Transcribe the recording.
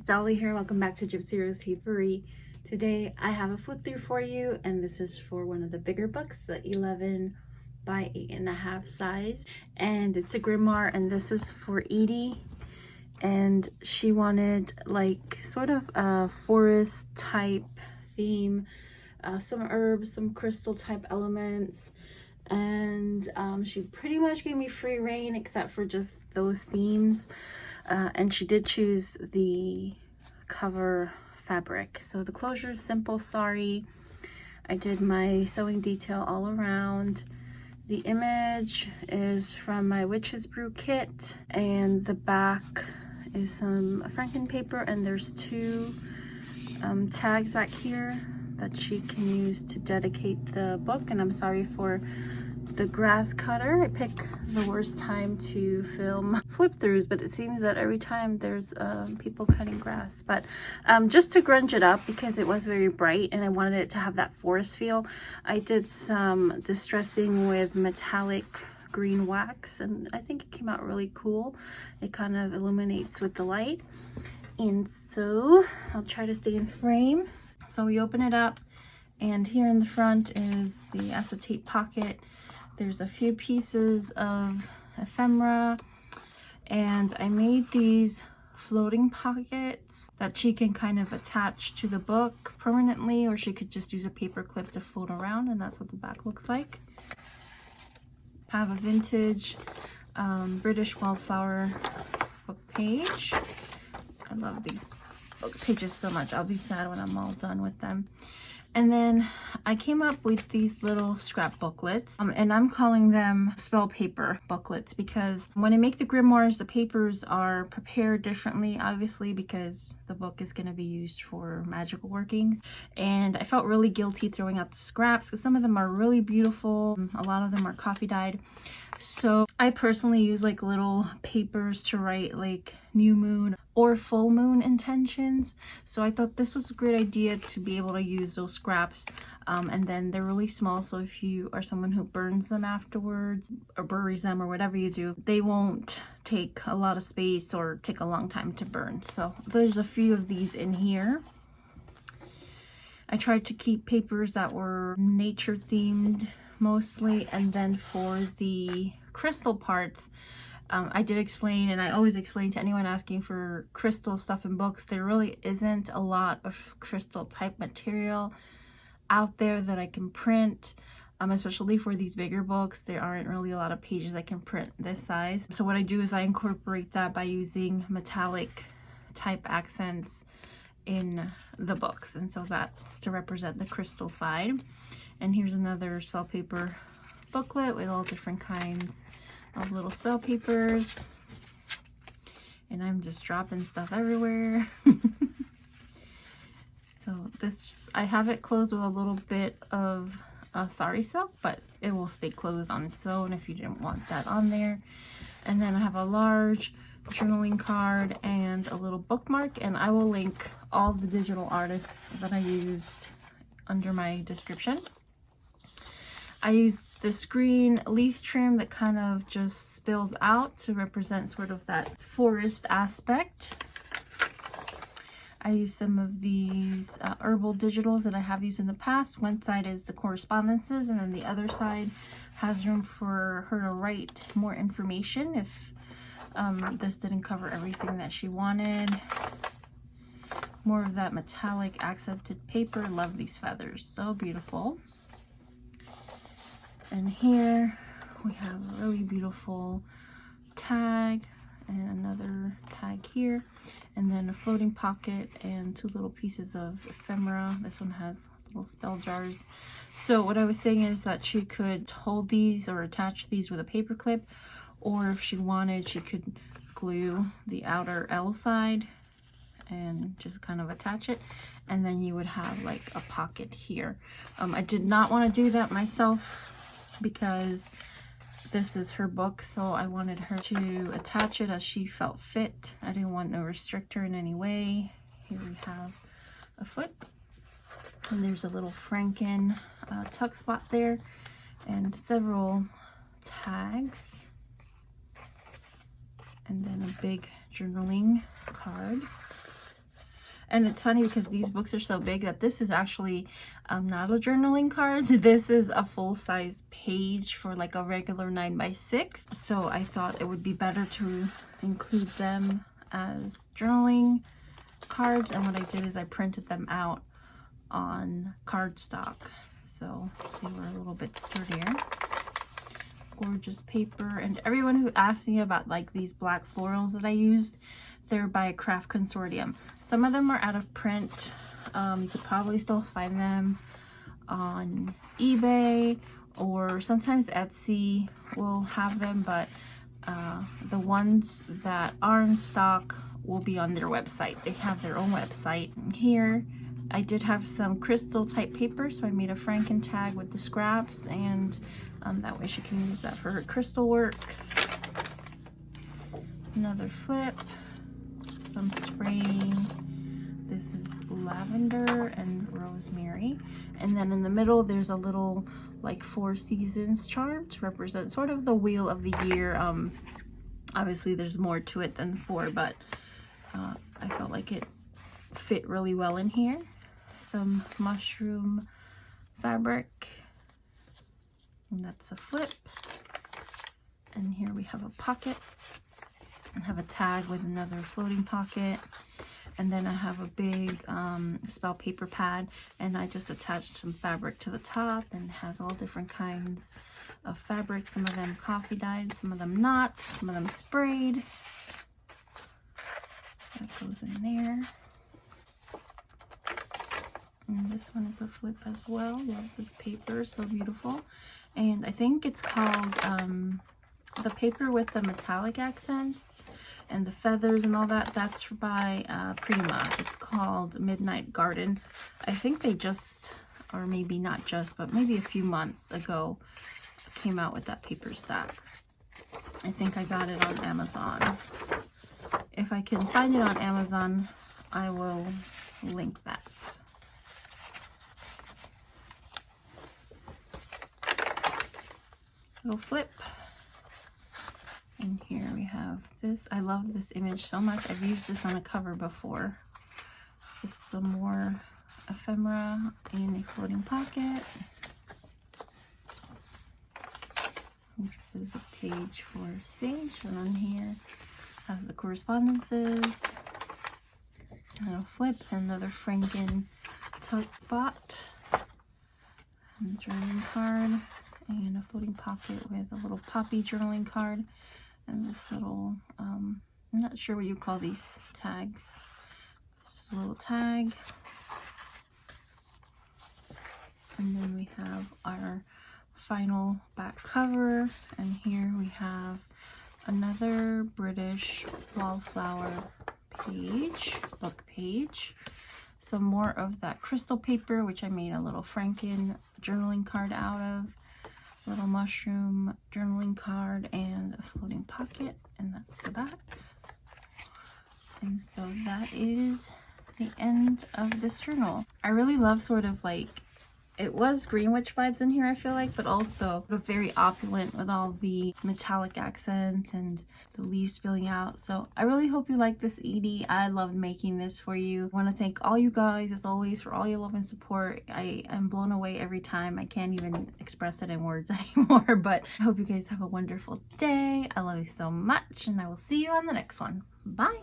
Dolly here. Welcome back to Gypsy Rose Papery. Today I have a flip through for you, and this is for one of the bigger books, the 11 by 8.5 size, and it's a grimoire, and this is for Edie. And she wanted like sort of a forest type theme, some herbs, some crystal type elements, and she pretty much gave me free reign except for just those themes. And she did choose the cover fabric. So the closure is simple sari. I did my sewing detail all around. The image is from my Witch's Brew kit, and the back is some Franken paper, and there's two tags back here that she can use to dedicate the book. And I'm sorry for the grass cutter. I pick the worst time to film flip throughs, but it seems that every time there's people cutting grass. But just to grunge it up, because it was very bright and I wanted it to have that forest feel, I did some distressing with metallic green wax, and I think it came out really cool. It kind of illuminates with the light, and so I'll try to stay in frame. So we open it up, and here in the front is the acetate pocket. There's a few pieces of ephemera, and I made these floating pockets that she can kind of attach to the book permanently, or she could just use a paper clip to float around, and that's what the back looks like. I have a vintage British Wildflower book page. I love these book pages so much. I'll be sad when I'm all done with them. And then I came up with these little scrap booklets, and I'm calling them spell paper booklets, because when I make the grimoires, the papers are prepared differently, obviously, because the book is going to be used for magical workings. And I felt really guilty throwing out the scraps because some of them are really beautiful. A lot of them are coffee dyed. So I personally use like little papers to write like new moon or full moon intentions. So I thought this was a great idea to be able to use those scraps. And then they're really small, so if you are someone who burns them afterwards or buries them or whatever you do, they won't take a lot of space or take a long time to burn. So there's a few of these in here. I tried to keep papers that were nature themed mostly, and then for the crystal parts, I did explain, and I always explain to anyone asking for crystal stuff in books, there really isn't a lot of crystal type material out there that I can print, especially for these bigger books. There aren't really a lot of pages I can print this size. So what I do is I incorporate that by using metallic type accents in the books, and so that's to represent the crystal side. And here's another spell paper booklet with all different kinds of little spell papers, and I'm just dropping stuff everywhere. So this, I have it closed with a little bit of sari silk, but it will stay closed on its own if you didn't want that on there. And then I have a large journaling card and a little bookmark, and I will link all the digital artists that I used under my description. I used this green leaf trim that kind of just spills out to represent sort of that forest aspect. I used some of these herbal digitals that I have used in the past. One side is the correspondences, and then the other side has room for her to write more information if this didn't cover everything that she wanted. More of that metallic accented paper. Love these feathers, so beautiful. And here we have a really beautiful tag and another tag here, and then a floating pocket and two little pieces of ephemera. This one has little spell jars. So what I was saying is that she could hold these or attach these with a paper clip, or if she wanted, she could glue the outer L side and just kind of attach it, and then you would have like a pocket here. I did not want to do that myself because this is her book, so I wanted her to attach it as she felt fit. I didn't want to restrict her in any way. Here we have a foot, and there's a little Franken tuck spot there, and several tags, and then a big journaling card. And it's funny because these books are so big that this is actually not a journaling card. This is a full-size page for like a regular 9x6. So I thought it would be better to include them as journaling cards. And what I did is I printed them out on cardstock. So they were a little bit sturdier. Gorgeous paper. And everyone who asked me about like these black florals that I used, they're by a craft consortium. Some of them are out of print. You could probably still find them on eBay, or sometimes Etsy will have them, but the ones that are in stock will be on their website. They have their own website. Here I did have some crystal type paper, so I made a Franken tag with the scraps, and that way she can use that for her crystal works. Another flip, some spraying. This is lavender and rosemary, and then in the middle there's a little like 4 seasons charm to represent sort of the wheel of the year. Obviously there's more to it than 4, but I felt like it fit really well in here. Some mushroom fabric, and that's a flip. And here we have a pocket. I have a tag with another floating pocket, and then I have a big spell paper pad, and I just attached some fabric to the top, and it has all different kinds of fabric. Some of them coffee dyed, some of them not, some of them sprayed. That goes in there. And this one is a flip as well. Love this paper, so beautiful. And I think it's called the paper with the metallic accents and the feathers and all that. That's by Prima. It's called Midnight Garden. I think they just, or maybe not just, but maybe a few months ago came out with that paper stack. I think I got it on Amazon. If I can find it on Amazon, I will link that. Little flip. And here we have this. I love this image so much. I've used this on a cover before. Just some more ephemera in a floating pocket. This is a page for Sage, and on here has the correspondences. And a flip, another Franken tuck spot, and a journaling card, and a floating pocket with a little poppy journaling card, and this little, I'm not sure what you call these tags. It's just a little tag. And then we have our final back cover, and here we have another British wallflower page, book page. Some more of that crystal paper, which I made a little Franken journaling card out of. Little mushroom journaling card and a floating pocket, and that's the back. And so that is the end of this journal. I really love sort of like, it was Green Witch vibes in here, I feel like, but also very opulent with all the metallic accents and the leaves spilling out. So I really hope you like this, Edie. I loved making this for you. I want to thank all you guys, as always, for all your love and support. I am blown away every time. I can't even express it in words anymore, but I hope you guys have a wonderful day. I love you so much, and I will see you on the next one. Bye!